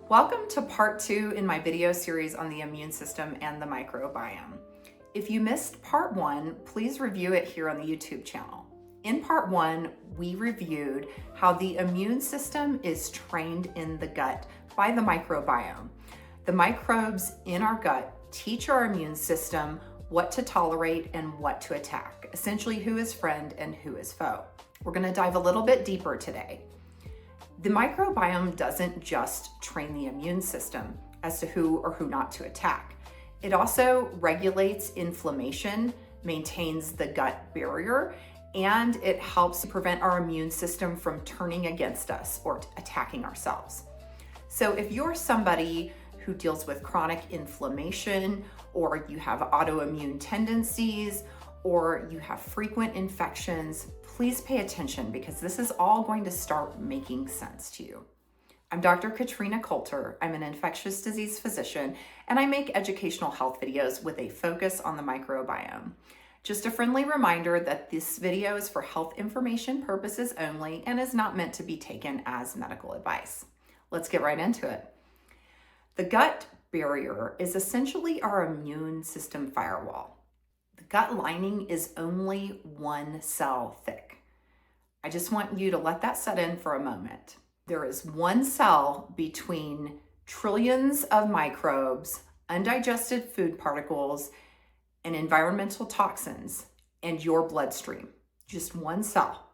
Welcome to part 2 in my video series on the immune system and the microbiome. If you missed part 1, please review it here on the YouTube channel. In part 1, we reviewed how the immune system is trained in the gut by the microbiome. The microbes in our gut teach our immune system what to tolerate and what to attack, essentially who is friend and who is foe. We're going to dive a little bit deeper today. The microbiome doesn't just train the immune system as to who or who not to attack. It also regulates inflammation, maintains the gut barrier, and it helps prevent our immune system from turning against us or attacking ourselves. So if you're somebody who deals with chronic inflammation, or you have autoimmune tendencies, or you have frequent infections, please pay attention because this is all going to start making sense to you. I'm Dr. Katrina Coulter. I'm an infectious disease physician, and I make educational health videos with a focus on the microbiome. Just a friendly reminder that this video is for health information purposes only and is not meant to be taken as medical advice. Let's get right into it. The gut barrier is essentially our immune system firewall. The gut lining is only one cell thick. I just want you to let that set in for a moment. There is one cell between trillions of microbes, undigested food particles, and environmental toxins and your bloodstream. Just one cell.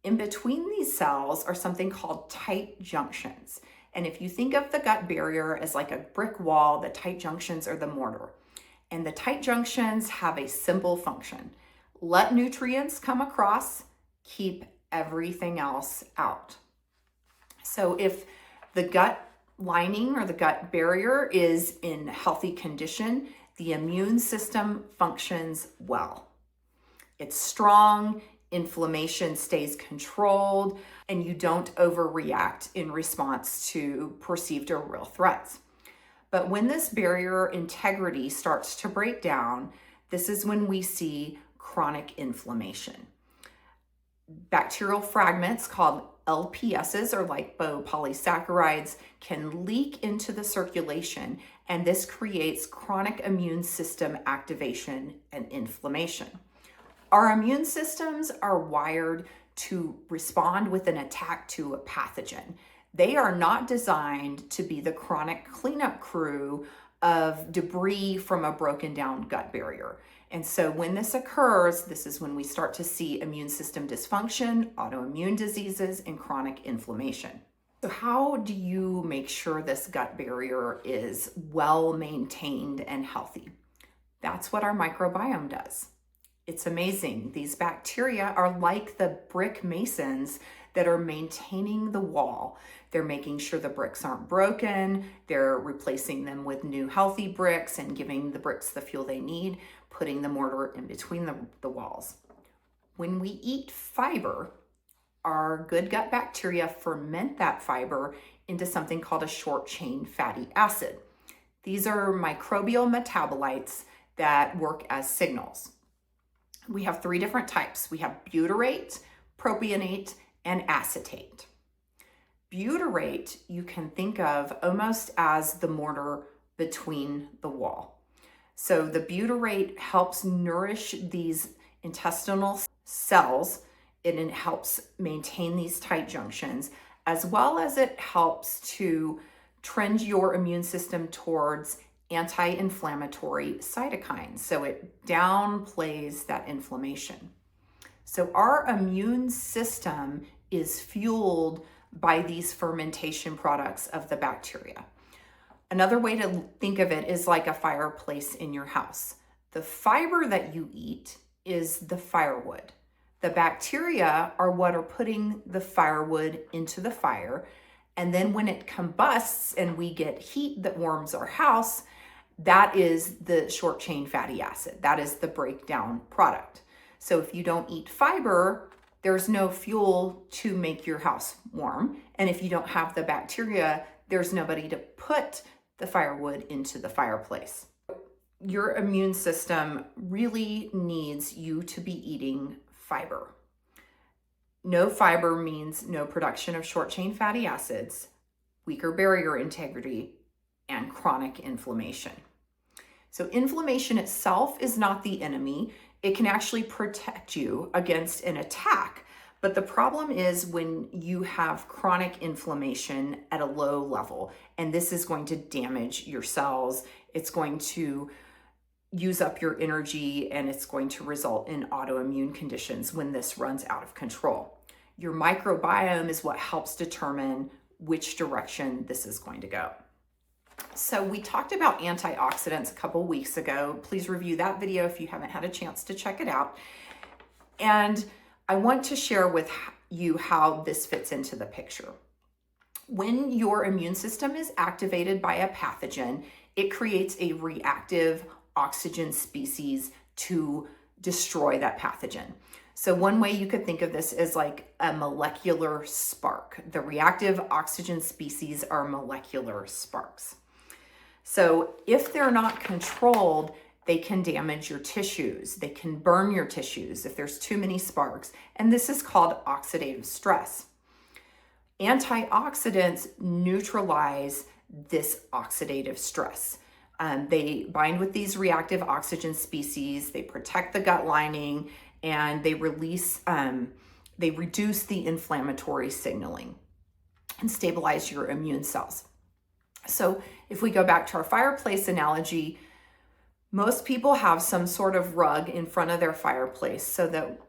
In between these cells are something called tight junctions. And if you think of the gut barrier as like a brick wall, the tight junctions are the mortar. And the tight junctions have a simple function. Let nutrients come across, keep everything else out. So if the gut lining or the gut barrier is in healthy condition, the immune system functions well. It's strong, inflammation stays controlled, and you don't overreact in response to perceived or real threats. But when this barrier integrity starts to break down, this is when we see chronic inflammation. Bacterial fragments called LPSs or lipopolysaccharides can leak into the circulation, and this creates chronic immune system activation and inflammation. Our immune systems are wired to respond with an attack to a pathogen. They are not designed to be the chronic cleanup crew of debris from a broken down gut barrier. And so when this occurs, this is when we start to see immune system dysfunction, autoimmune diseases, and chronic inflammation. So how do you make sure this gut barrier is well maintained and healthy? That's what our microbiome does. It's amazing. These bacteria are like the brick masons that are maintaining the wall. They're making sure the bricks aren't broken. They're replacing them with new healthy bricks and giving the bricks the fuel they need, putting the mortar in between the walls. When we eat fiber, our good gut bacteria ferment that fiber into something called a short chain fatty acid. These are microbial metabolites that work as signals. We have 3 different types. We have butyrate, propionate, and acetate. Butyrate you can think of almost as the mortar between the wall. So the butyrate helps nourish these intestinal cells, and it helps maintain these tight junctions, as well as it helps to trend your immune system towards anti-inflammatory cytokines. So it downplays that inflammation. So our immune system is fueled by these fermentation products of the bacteria. Another way to think of it is like a fireplace in your house. The fiber that you eat is the firewood. The bacteria are what are putting the firewood into the fire. And then when it combusts and we get heat that warms our house, that is the short chain fatty acid. That is the breakdown product. So if you don't eat fiber, there's no fuel to make your house warm. And if you don't have the bacteria, there's nobody to put the firewood into the fireplace. Your immune system really needs you to be eating fiber. No fiber means no production of short chain fatty acids. weaker barrier integrity, and chronic inflammation. So inflammation itself is not the enemy. It can actually protect you against an attack. But the problem is when you have chronic inflammation at a low level, and this is going to damage your cells. It's going to use up your energy, and it's going to result in autoimmune conditions when this runs out of control. Your microbiome is what helps determine which direction this is going to go. So we talked about antioxidants a couple weeks ago. Please review that video if you haven't had a chance to check it out. And I want to share with you how this fits into the picture. When your immune system is activated by a pathogen, it creates a reactive oxygen species to destroy that pathogen. So one way you could think of this is like a molecular spark. The reactive oxygen species are molecular sparks. So if they're not controlled, they can damage your tissues. They can burn your tissues if there's too many sparks. And this is called oxidative stress. Antioxidants neutralize this oxidative stress. They bind with these reactive oxygen species, they protect the gut lining, and they reduce the inflammatory signaling and stabilize your immune cells. So if we go back to our fireplace analogy, most people have some sort of rug in front of their fireplace so that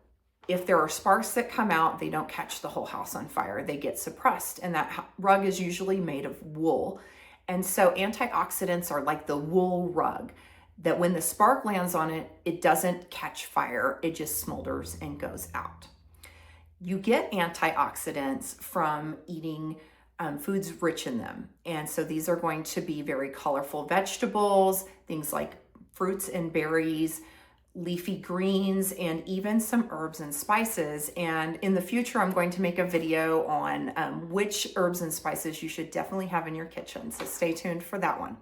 if there are sparks that come out, they don't catch the whole house on fire. They get suppressed, and that rug is usually made of wool. And so antioxidants are like the wool rug that when the spark lands on it, it doesn't catch fire. It just smolders and goes out. You get antioxidants from eating foods rich in them. And so these are going to be very colorful vegetables, things like fruits and berries, leafy greens, and even some herbs and spices. And in the future, I'm going to make a video on which herbs and spices you should definitely have in your kitchen. So stay tuned for that one.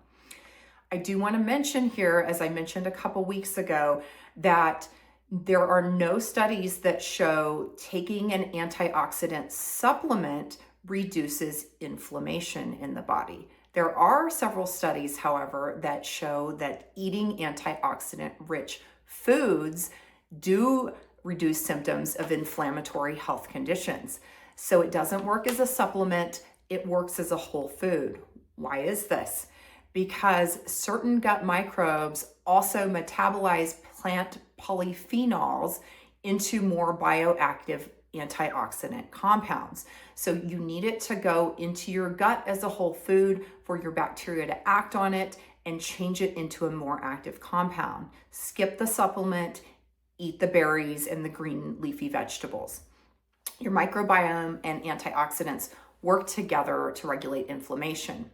I do want to mention here, as I mentioned a couple weeks ago, that there are no studies that show taking an antioxidant supplement reduces inflammation in the body. There are several studies, however, that show that eating antioxidant-rich foods do reduce symptoms of inflammatory health conditions. So it doesn't work as a supplement, it works as a whole food. Why is this? Because certain gut microbes also metabolize plant polyphenols into more bioactive antioxidant compounds. So you need it to go into your gut as a whole food for your bacteria to act on it and change it into a more active compound. Skip the supplement, eat the berries and the green leafy vegetables. Your microbiome and antioxidants work together to regulate inflammation.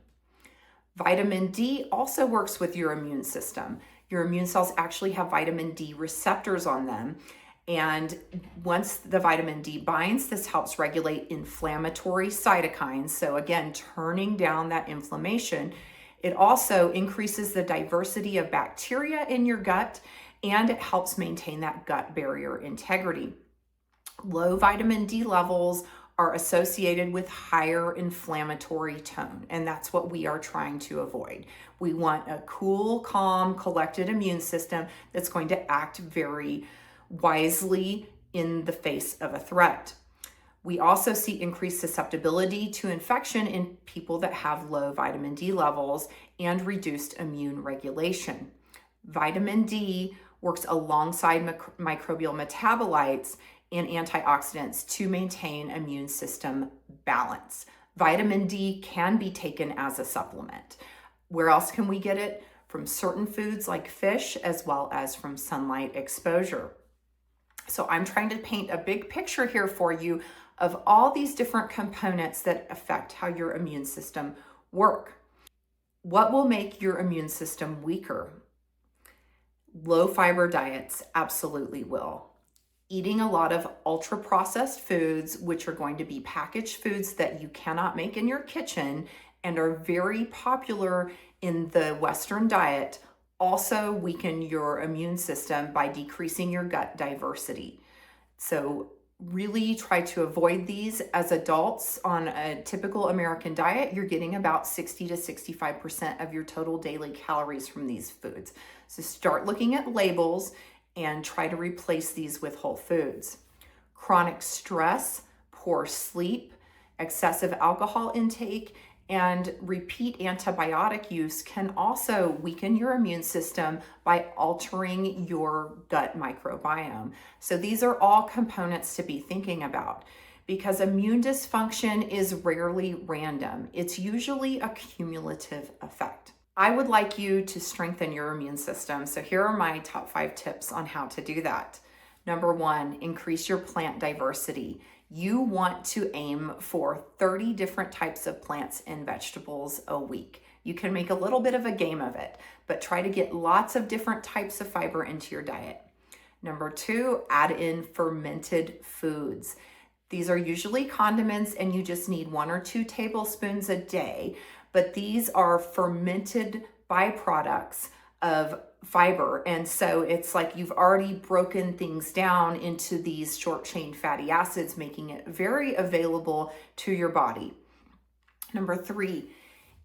Vitamin D also works with your immune system. Your immune cells actually have vitamin D receptors on them. And once the vitamin D binds, this helps regulate inflammatory cytokines. So again, turning down that inflammation. It also increases the diversity of bacteria in your gut, and it helps maintain that gut barrier integrity. Low vitamin D levels are associated with higher inflammatory tone, and that's what we are trying to avoid. We want a cool, calm, collected immune system that's going to act very wisely in the face of a threat. We also see increased susceptibility to infection in people that have low vitamin D levels and reduced immune regulation. Vitamin D works alongside microbial metabolites and antioxidants to maintain immune system balance. Vitamin D can be taken as a supplement. Where else can we get it? From certain foods like fish, as well as from sunlight exposure. So I'm trying to paint a big picture here for you of all these different components that affect how your immune system work. What will make your immune system weaker? Low fiber diets absolutely will. Eating a lot of ultra processed foods, which are going to be packaged foods that you cannot make in your kitchen and are very popular in the Western diet, also weaken your immune system by decreasing your gut diversity. So really try to avoid these as adults. On a typical American diet, you're getting about 60 to 65% of your total daily calories from these foods. So start looking at labels and try to replace these with whole foods. Chronic stress, poor sleep, excessive alcohol intake, and repeat antibiotic use can also weaken your immune system by altering your gut microbiome. So these are all components to be thinking about, because immune dysfunction is rarely random. It's usually a cumulative effect. I would like you to strengthen your immune system. So here are my top 5 tips on how to do that. Number 1, increase your plant diversity. You want to aim for 30 different types of plants and vegetables a week. You can make a little bit of a game of it, but try to get lots of different types of fiber into your diet. Number 2, add in fermented foods. These are usually condiments and you just need 1 or 2 tablespoons a day, but these are fermented byproducts of fiber. And so it's like you've already broken things down into these short chain fatty acids, making it very available to your body. Number 3,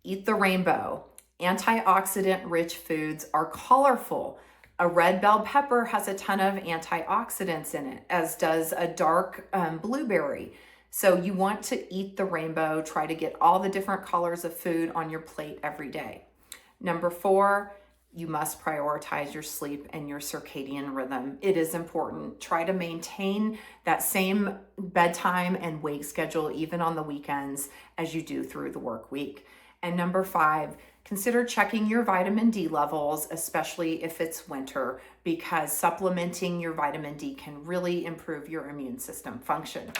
eat the rainbow. Antioxidant rich foods are colorful. A red bell pepper has a ton of antioxidants in it, as does a dark blueberry. So you want to eat the rainbow, try to get all the different colors of food on your plate every day. Number 4, you must prioritize your sleep and your circadian rhythm. It is important. Try to maintain that same bedtime and wake schedule even on the weekends as you do through the work week. And number 5, consider checking your vitamin D levels, especially if it's winter, because supplementing your vitamin D can really improve your immune system function.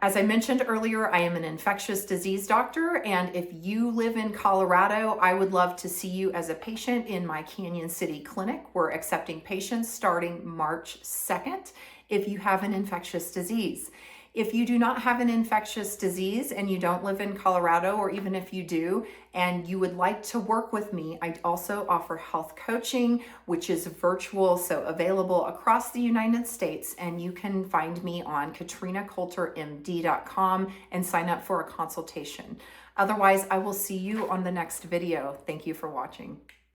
As I mentioned earlier, I am an infectious disease doctor, and if you live in Colorado, I would love to see you as a patient in my Canyon City clinic. We're accepting patients starting March 2nd if you have an infectious disease. If you do not have an infectious disease and you don't live in Colorado, or even if you do and you would like to work with me, I also offer health coaching, which is virtual, so available across the United States. And you can find me on katrinacoultermd.com and sign up for a consultation. Otherwise, I will see you on the next video. Thank you for watching.